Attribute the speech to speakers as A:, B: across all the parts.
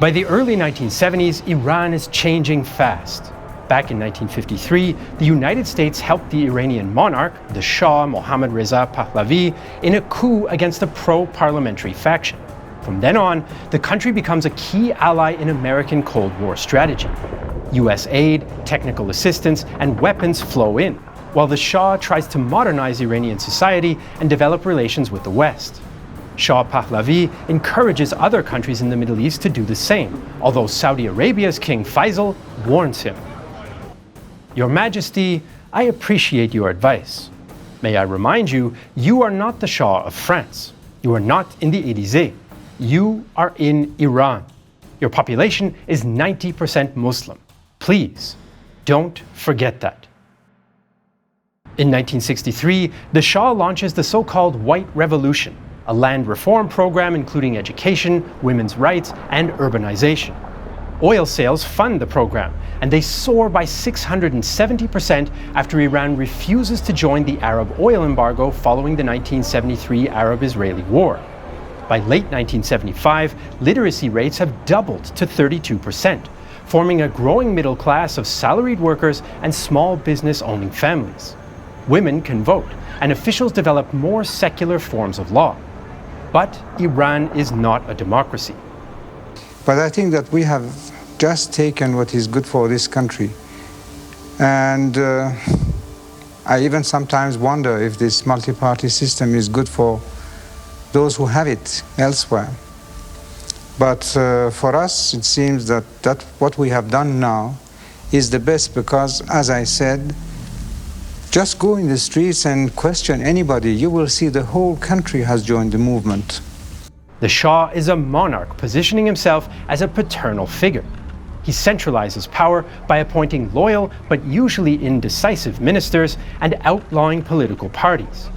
A: By the early 1970s, Iran is changing fast. Back in 1953, the United States helped the Iranian monarch, the Shah Mohammad Reza Pahlavi, in a coup against a pro-parliamentary faction. From then on, the country becomes a key ally in American Cold War strategy. US aid, technical assistance, and weapons flow in, while the Shah tries to modernize Iranian society and develop relations with the West. Shah Pahlavi encourages other countries in the Middle East to do the same, although Saudi Arabia's King Faisal warns him. Your Majesty, I appreciate your advice. May I remind you, you are not the Shah of France. You are not in the Élysée. You are in Iran. Your population is 90% Muslim. Please, don't forget that. In 1963, the Shah launches the so-called White Revolution, a land reform program including education, women's rights, and urbanization. Oil sales fund the program, and they soar by 670% after Iran refuses to join the Arab oil embargo following the 1973 Arab-Israeli War. By late 1975, literacy rates have doubled to 32%, forming a growing middle class of salaried workers and small business-owning families. Women can vote, and officials develop more secular forms of law. But Iran is not a democracy.
B: But I think that we have just taken what is good for this country. And I even sometimes wonder if this multi-party system is good for those who have it elsewhere. But for us, it seems that what we have done now is the best because, as I said, just go in the streets and question anybody. You will see the whole country has joined the movement.
A: The Shah is a monarch positioning himself as a paternal figure. He centralizes power by appointing loyal but usually indecisive ministers and outlawing political parties.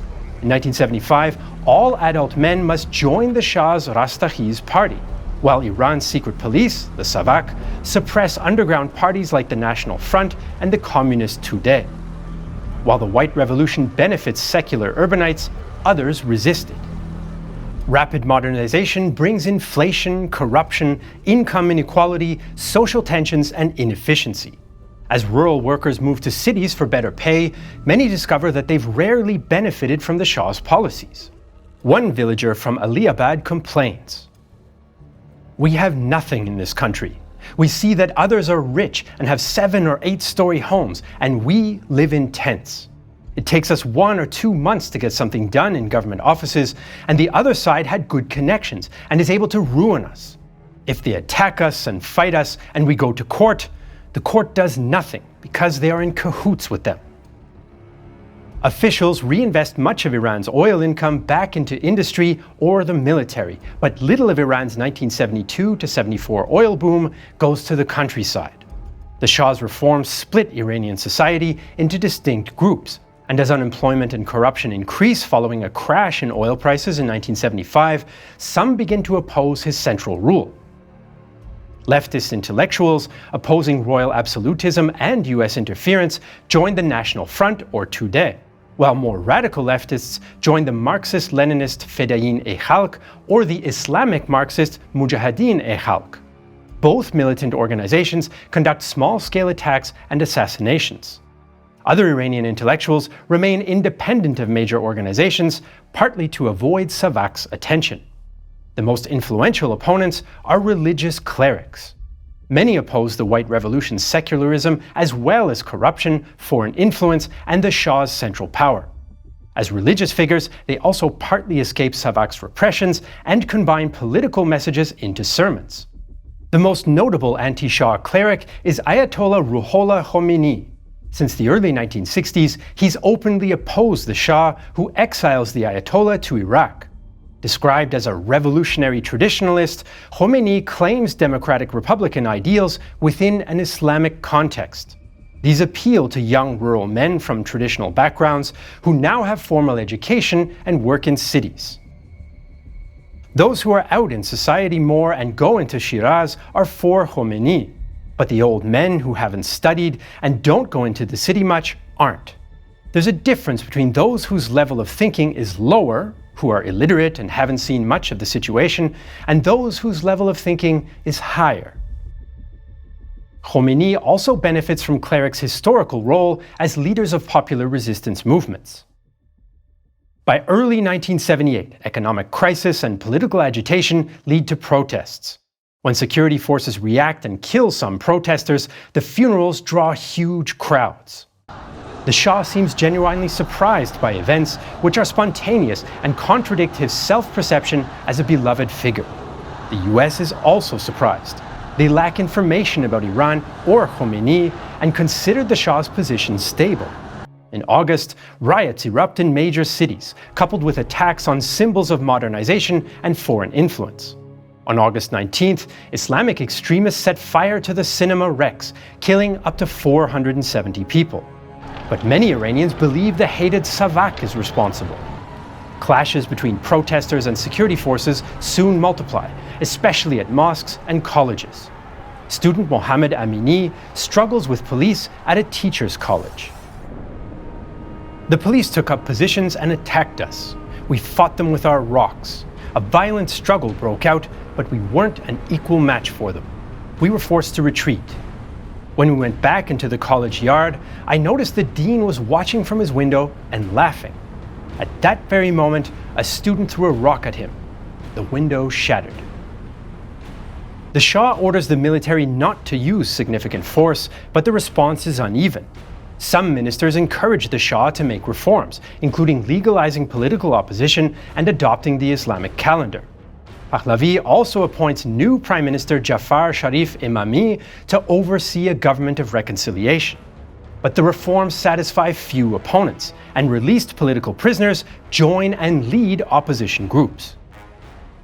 A: In 1975, all adult men must join the Shah's Rastakhi's party, while Iran's secret police, the Savak, suppress underground parties like the National Front and the Communist Tudeh. While the White Revolution benefits secular urbanites, others resist it. Rapid modernization brings inflation, corruption, income inequality, social tensions, and inefficiency. As rural workers move to cities for better pay, many discover that they've rarely benefited from the Shah's policies. One villager from Aliabad complains, "We have nothing in this country. We see that others are rich and have 7- or 8-story homes, and we live in tents. It takes us 1 or 2 months to get something done in government offices, and the other side had good connections and is able to ruin us. If they attack us and fight us and we go to court, the court does nothing because they are in cahoots with them." Officials reinvest much of Iran's oil income back into industry or the military, but little of Iran's 1972 to 74 oil boom goes to the countryside. The Shah's reforms split Iranian society into distinct groups, and as unemployment and corruption increase following a crash in oil prices in 1975, some begin to oppose his central rule. Leftist intellectuals opposing royal absolutism and US interference joined the National Front, or Tudeh, while more radical leftists joined the Marxist-Leninist Fedayin-e-Khalq or the Islamic Marxist Mujahideen-e-Khalq. Both militant organizations conduct small-scale attacks and assassinations. Other Iranian intellectuals remain independent of major organizations, partly to avoid Savak's attention. The most influential opponents are religious clerics. Many oppose the White Revolution's secularism as well as corruption, foreign influence, and the Shah's central power. As religious figures, they also partly escape Savak's repressions and combine political messages into sermons. The most notable anti-Shah cleric is Ayatollah Ruhollah Khomeini. Since the early 1960s, he's openly opposed the Shah, who exiles the Ayatollah to Iraq. Described as a revolutionary traditionalist, Khomeini claims democratic republican ideals within an Islamic context. These appeal to young rural men from traditional backgrounds who now have formal education and work in cities. Those who are out in society more and go into Shiraz are for Khomeini, but the old men who haven't studied and don't go into the city much aren't. There's a difference between those whose level of thinking is lower, who are illiterate and haven't seen much of the situation, and those whose level of thinking is higher. Khomeini also benefits from clerics' historical role as leaders of popular resistance movements. By early 1978, economic crisis and political agitation lead to protests. When security forces react and kill some protesters, the funerals draw huge crowds. The Shah seems genuinely surprised by events which are spontaneous and contradict his self-perception as a beloved figure. The US is also surprised. They lack information about Iran or Khomeini and consider the Shah's position stable. In August, riots erupt in major cities, coupled with attacks on symbols of modernization and foreign influence. On August 19th, Islamic extremists set fire to the Cinema Rex, killing up to 470 people. But many Iranians believe the hated Savak is responsible. Clashes between protesters and security forces soon multiply, especially at mosques and colleges. Student Mohammed Amini struggles with police at a teachers' college. The police took up positions and attacked us. We fought them with our rocks. A violent struggle broke out, but we weren't an equal match for them. We were forced to retreat. When we went back into the college yard, I noticed the dean was watching from his window and laughing. At that very moment, a student threw a rock at him. The window shattered. The Shah orders the military not to use significant force, but the response is uneven. Some ministers encourage the Shah to make reforms, including legalizing political opposition and adopting the Islamic calendar. Pahlavi also appoints new Prime Minister Jafar Sharif Imami to oversee a government of reconciliation. But the reforms satisfy few opponents, and released political prisoners join and lead opposition groups.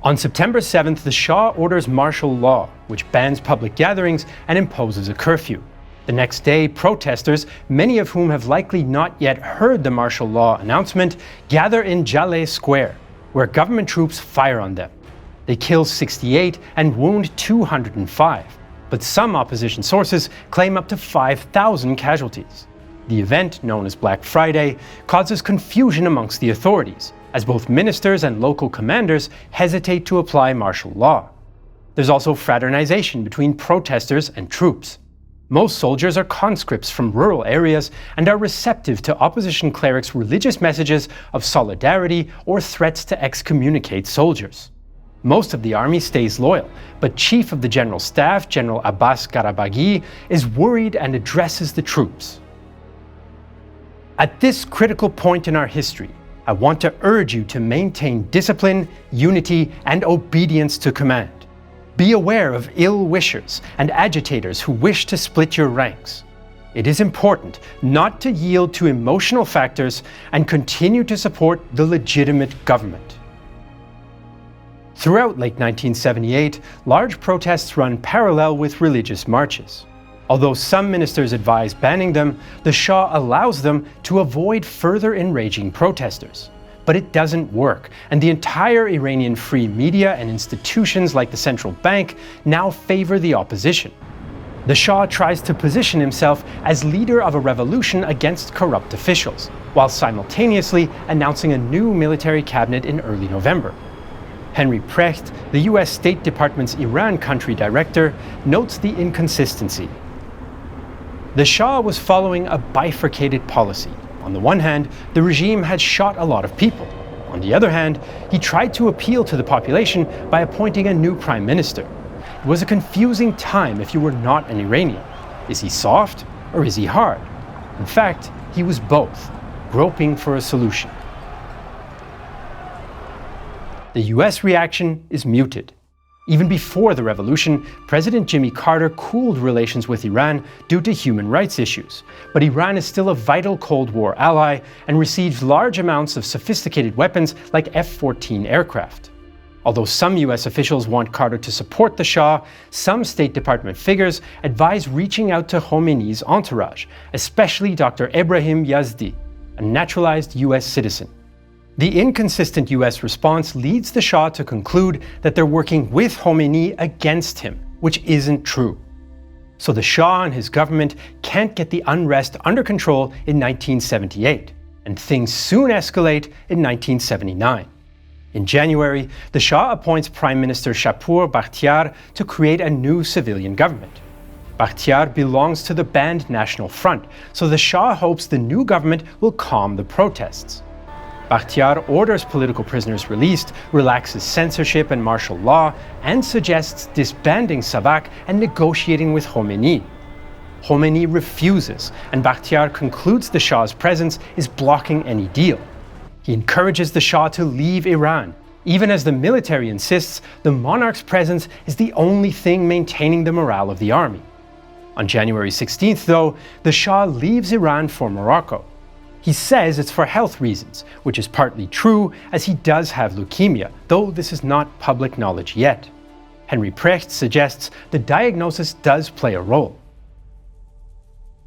A: On September 7th, the Shah orders martial law, which bans public gatherings and imposes a curfew. The next day, protesters, many of whom have likely not yet heard the martial law announcement, gather in Jaleh Square, where government troops fire on them. They kill 68 and wound 205, but some opposition sources claim up to 5,000 casualties. The event, known as Black Friday, causes confusion amongst the authorities, as both ministers and local commanders hesitate to apply martial law. There's also fraternization between protesters and troops. Most soldiers are conscripts from rural areas and are receptive to opposition clerics' religious messages of solidarity or threats to excommunicate soldiers. Most of the army stays loyal, but Chief of the General Staff, General Abbas Garabaghi, is worried and addresses the troops. At this critical point in our history, I want to urge you to maintain discipline, unity, and obedience to command. Be aware of ill-wishers and agitators who wish to split your ranks. It is important not to yield to emotional factors and continue to support the legitimate government. Throughout late 1978, large protests run parallel with religious marches. Although some ministers advise banning them, the Shah allows them to avoid further enraging protesters. But it doesn't work, and the entire Iranian free media and institutions like the central bank now favor the opposition. The Shah tries to position himself as leader of a revolution against corrupt officials, while simultaneously announcing a new military cabinet in early November. Henry Precht, the US State Department's Iran country director, notes the inconsistency. The Shah was following a bifurcated policy. On the one hand, the regime had shot a lot of people. On the other hand, he tried to appeal to the population by appointing a new prime minister. It was a confusing time if you were not an Iranian. Is he soft or is he hard? In fact, he was both, groping for a solution. The US reaction is muted. Even before the revolution, President Jimmy Carter cooled relations with Iran due to human rights issues, but Iran is still a vital Cold War ally and receives large amounts of sophisticated weapons like F-14 aircraft. Although some US officials want Carter to support the Shah, some State Department figures advise reaching out to Khomeini's entourage, especially Dr. Ebrahim Yazdi, a naturalized US citizen. The inconsistent US response leads the Shah to conclude that they're working with Khomeini against him, which isn't true. So the Shah and his government can't get the unrest under control in 1978, and things soon escalate in 1979. In January, the Shah appoints Prime Minister Shapur Bakhtiar to create a new civilian government. Bakhtiar belongs to the banned National Front, so the Shah hopes the new government will calm the protests. Bakhtiar orders political prisoners released, relaxes censorship and martial law, and suggests disbanding Savak and negotiating with Khomeini. Khomeini refuses, and Bakhtiar concludes the Shah's presence is blocking any deal. He encourages the Shah to leave Iran. Even as the military insists, the monarch's presence is the only thing maintaining the morale of the army. On January 16th, though, the Shah leaves Iran for Morocco. He says it's for health reasons, which is partly true, as he does have leukemia, though this is not public knowledge yet. Henry Precht suggests the diagnosis does play a role.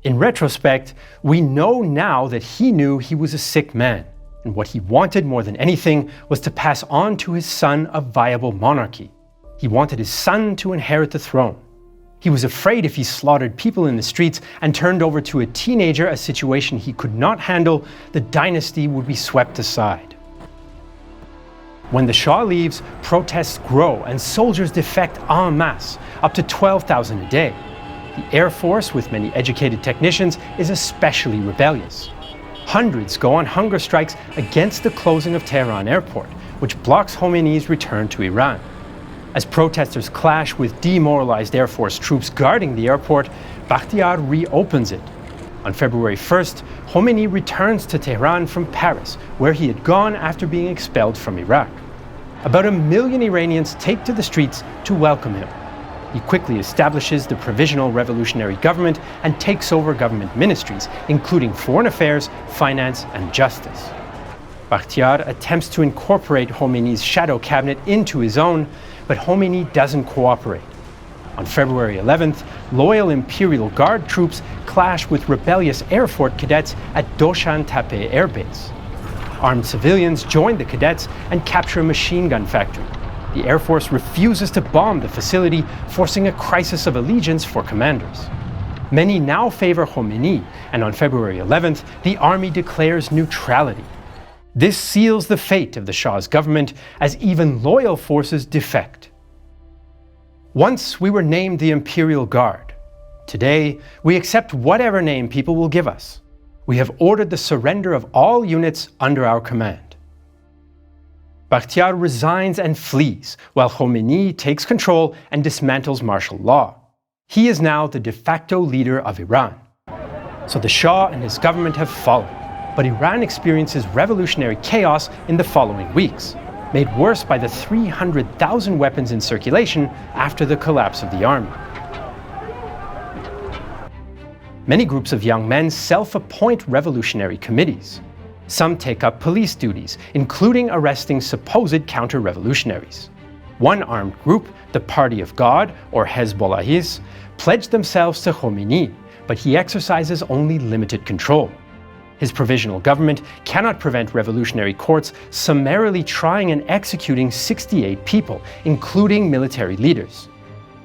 A: In retrospect, we know now that he knew he was a sick man, and what he wanted more than anything was to pass on to his son a viable monarchy. He wanted his son to inherit the throne. He was afraid if he slaughtered people in the streets and turned over to a teenager a situation he could not handle, the dynasty would be swept aside. When the Shah leaves, protests grow and soldiers defect en masse, up to 12,000 a day. The Air Force, with many educated technicians, is especially rebellious. Hundreds go on hunger strikes against the closing of Tehran airport, which blocks Khomeini's return to Iran. As protesters clash with demoralized Air Force troops guarding the airport, Bakhtiar reopens it. On February 1st, Khomeini returns to Tehran from Paris, where he had gone after being expelled from Iraq. About 1 million Iranians take to the streets to welcome him. He quickly establishes the Provisional Revolutionary Government and takes over government ministries, including Foreign Affairs, Finance, and Justice. Bakhtiar attempts to incorporate Khomeini's shadow cabinet into his own, but Khomeini doesn't cooperate. On February 11th, loyal Imperial Guard troops clash with rebellious Air Force cadets at Doshan Tepe Air Base. Armed civilians join the cadets and capture a machine gun factory. The Air Force refuses to bomb the facility, forcing a crisis of allegiance for commanders. Many now favor Khomeini, and on February 11th, the army declares neutrality. This seals the fate of the Shah's government, as even loyal forces defect. Once we were named the Imperial Guard. Today, we accept whatever name people will give us. We have ordered the surrender of all units under our command. Bakhtiar resigns and flees, while Khomeini takes control and dismantles martial law. He is now the de facto leader of Iran. So the Shah and his government have fallen, but Iran experiences revolutionary chaos in the following weeks, made worse by the 300,000 weapons in circulation after the collapse of the army. Many groups of young men self-appoint revolutionary committees. Some take up police duties, including arresting supposed counter-revolutionaries. One armed group, the Party of God, or Hezbollahis, pledged themselves to Khomeini, but he exercises only limited control. His provisional government cannot prevent revolutionary courts summarily trying and executing 68 people, including military leaders.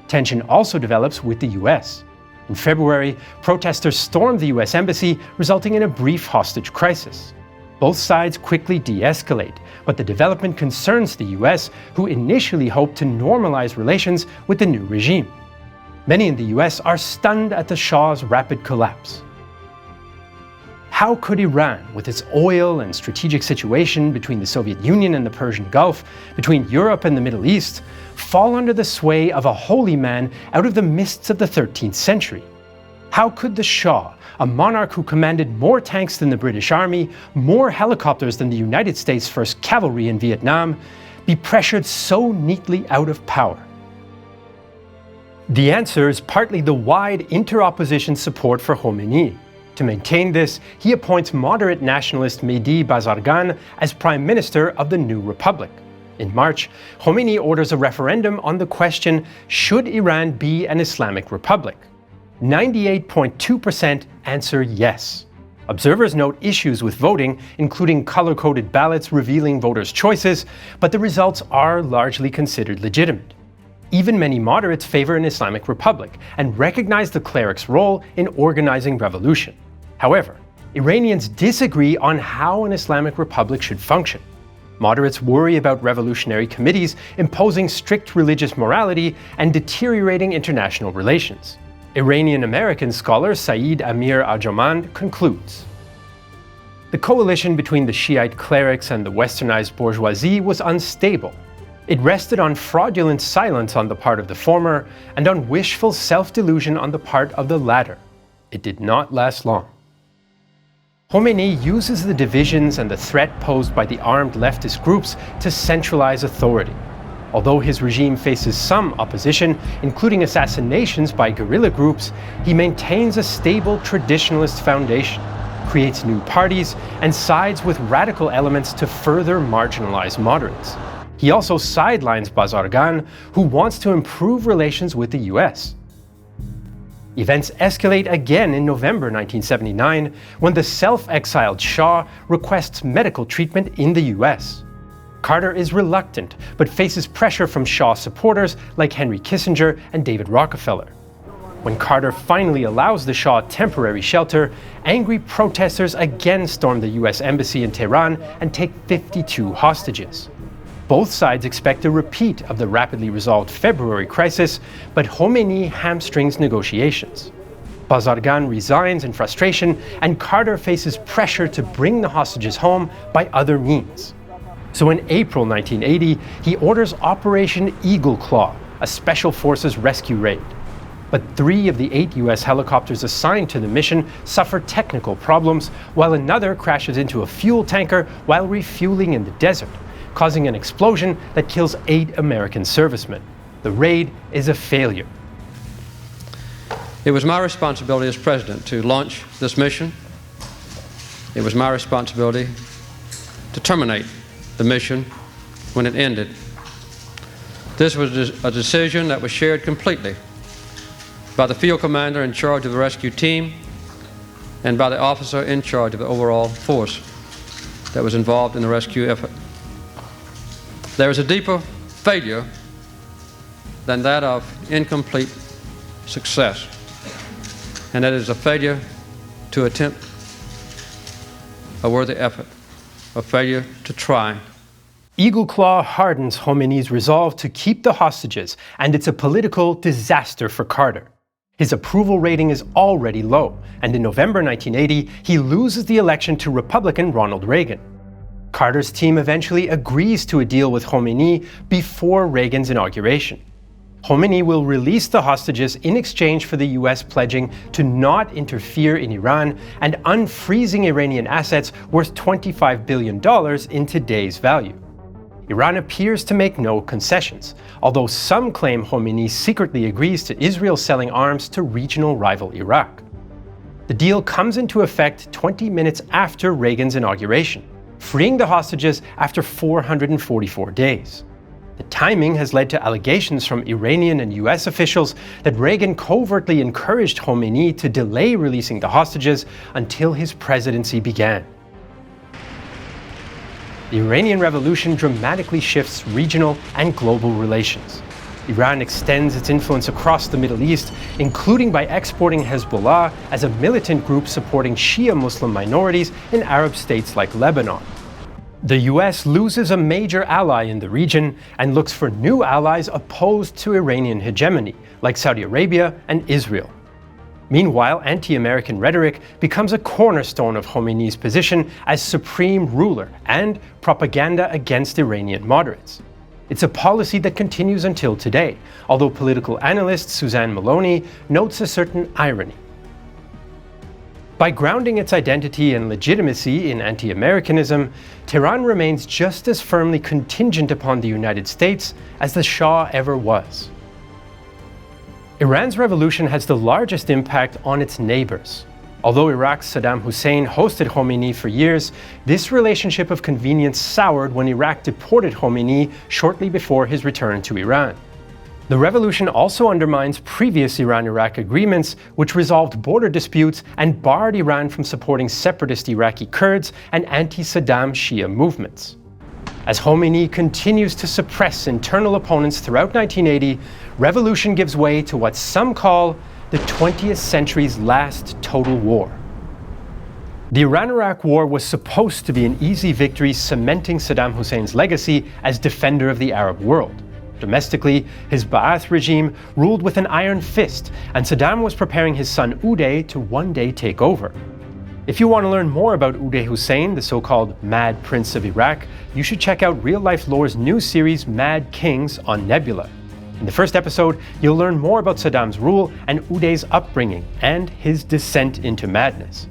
A: Tension also develops with the US. In February, protesters stormed the US embassy, resulting in a brief hostage crisis. Both sides quickly de-escalate, but the development concerns the US, who initially hoped to normalize relations with the new regime. Many in the US are stunned at the Shah's rapid collapse. How could Iran, with its oil and strategic situation between the Soviet Union and the Persian Gulf, between Europe and the Middle East, fall under the sway of a holy man out of the mists of the 13th century? How could the Shah, a monarch who commanded more tanks than the British Army, more helicopters than the United States 1st Cavalry in Vietnam, be pressured so neatly out of power? The answer is partly the wide inter-opposition support for Khomeini. To maintain this, he appoints moderate nationalist Mehdi Bazargan as Prime Minister of the new Republic. In March, Khomeini orders a referendum on the question, should Iran be an Islamic Republic? 98.2% answer yes. Observers note issues with voting, including color-coded ballots revealing voters' choices, but the results are largely considered legitimate. Even many moderates favor an Islamic Republic and recognize the cleric's role in organizing revolution. However, Iranians disagree on how an Islamic Republic should function. Moderates worry about revolutionary committees imposing strict religious morality and deteriorating international relations. Iranian-American scholar Saeed Amir Arjoman concludes, "The coalition between the Shiite clerics and the westernized bourgeoisie was unstable. It rested on fraudulent silence on the part of the former and on wishful self-delusion on the part of the latter. It did not last long." Khomeini uses the divisions and the threat posed by the armed leftist groups to centralize authority. Although his regime faces some opposition, including assassinations by guerrilla groups, he maintains a stable traditionalist foundation, creates new parties, and sides with radical elements to further marginalize moderates. He also sidelines Bazargan, who wants to improve relations with the US. Events escalate again in November 1979, when the self-exiled Shah requests medical treatment in the US. Carter is reluctant, but faces pressure from Shah supporters like Henry Kissinger and David Rockefeller. When Carter finally allows the Shah temporary shelter, angry protesters again storm the US embassy in Tehran and take 52 hostages. Both sides expect a repeat of the rapidly resolved February crisis, but Khomeini hamstrings negotiations. Bazargan resigns in frustration, and Carter faces pressure to bring the hostages home by other means. So in April 1980, he orders Operation Eagle Claw, a special forces rescue raid. But 3 of the 8 US helicopters assigned to the mission suffer technical problems, while another crashes into a fuel tanker while refueling in the desert, causing an explosion that kills 8 American servicemen. The raid is a failure.
C: It was my responsibility as president to launch this mission. It was my responsibility to terminate the mission when it ended. This was a decision that was shared completely by the field commander in charge of the rescue team and by the officer in charge of the overall force that was involved in the rescue effort. There is a deeper failure than that of incomplete success, and that is a failure to attempt a worthy effort, a failure to try.
A: Eagle Claw hardens Khomeini's resolve to keep the hostages, and it's a political disaster for Carter. His approval rating is already low, and in November 1980, he loses the election to Republican Ronald Reagan. Carter's team eventually agrees to a deal with Khomeini before Reagan's inauguration. Khomeini will release the hostages in exchange for the US pledging to not interfere in Iran and unfreezing Iranian assets worth $25 billion in today's value. Iran appears to make no concessions, although some claim Khomeini secretly agrees to Israel selling arms to regional rival Iraq. The deal comes into effect 20 minutes after Reagan's inauguration, freeing the hostages after 444 days. The timing has led to allegations from Iranian and US officials that Reagan covertly encouraged Khomeini to delay releasing the hostages until his presidency began. The Iranian Revolution dramatically shifts regional and global relations. Iran extends its influence across the Middle East, including by exporting Hezbollah as a militant group supporting Shia Muslim minorities in Arab states like Lebanon. The US loses a major ally in the region and looks for new allies opposed to Iranian hegemony, like Saudi Arabia and Israel. Meanwhile, anti-American rhetoric becomes a cornerstone of Khomeini's position as supreme ruler and propaganda against Iranian moderates. It's a policy that continues until today, although political analyst Suzanne Maloney notes a certain irony. By grounding its identity and legitimacy in anti-Americanism, Tehran remains just as firmly contingent upon the United States as the Shah ever was. Iran's revolution has the largest impact on its neighbors. Although Iraq's Saddam Hussein hosted Khomeini for years, this relationship of convenience soured when Iraq deported Khomeini shortly before his return to Iran. The revolution also undermines previous Iran-Iraq agreements, which resolved border disputes and barred Iran from supporting separatist Iraqi Kurds and anti-Saddam Shia movements. As Khomeini continues to suppress internal opponents throughout 1980, revolution gives way to what some call the 20th century's last total war. The Iran-Iraq War was supposed to be an easy victory, cementing Saddam Hussein's legacy as defender of the Arab world. Domestically, his Ba'ath regime ruled with an iron fist, and Saddam was preparing his son Uday to one day take over. If you want to learn more about Uday Hussein, the so-called Mad Prince of Iraq, you should check out Real Life Lore's new series Mad Kings on Nebula. In the first episode, you'll learn more about Saddam's rule and Uday's upbringing and his descent into madness.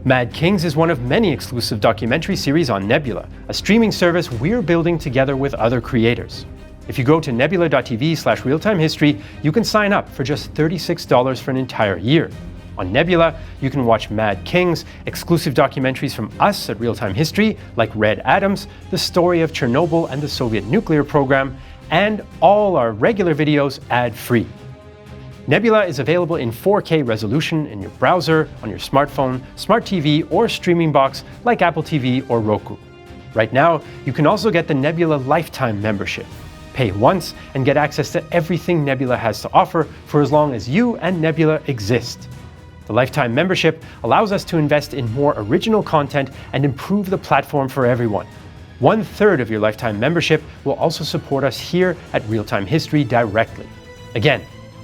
A: Mad Kings is one of many exclusive documentary series on Nebula, a streaming service we're building together with other creators. If you go to nebula.tv/realtimehistory, you can sign up for just $36 for an entire year. On Nebula, you can watch Mad Kings, exclusive documentaries from us at Real Time History, like Red Atoms, the story of Chernobyl and the Soviet nuclear program, and all our regular videos ad-free. Nebula is available in 4K resolution in your browser, on your smartphone, smart TV, or streaming box like Apple TV or Roku. Right now, you can also get the Nebula Lifetime membership. Pay once and get access to everything Nebula has to offer for as long as you and Nebula exist. The Lifetime membership allows us to invest in more original content and improve the platform for everyone. 1/3 of your Lifetime membership will also support us here at Real Time History directly. Again,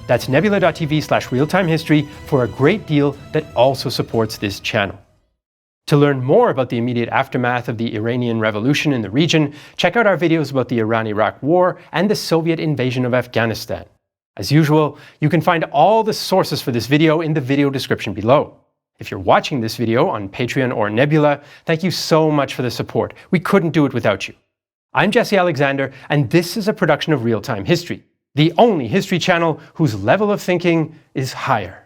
A: that's nebula.tv/realtimehistory for a great deal that also supports this channel. To learn more about the immediate aftermath of the Iranian Revolution in the region, check out our videos about the Iran-Iraq War and the Soviet invasion of Afghanistan. As usual, you can find all the sources for this video in the video description below. If you're watching this video on Patreon or Nebula, thank you so much for the support. We couldn't do it without you. I'm Jesse Alexander, and this is a production of Real Time History, the only history channel whose level of thinking is higher.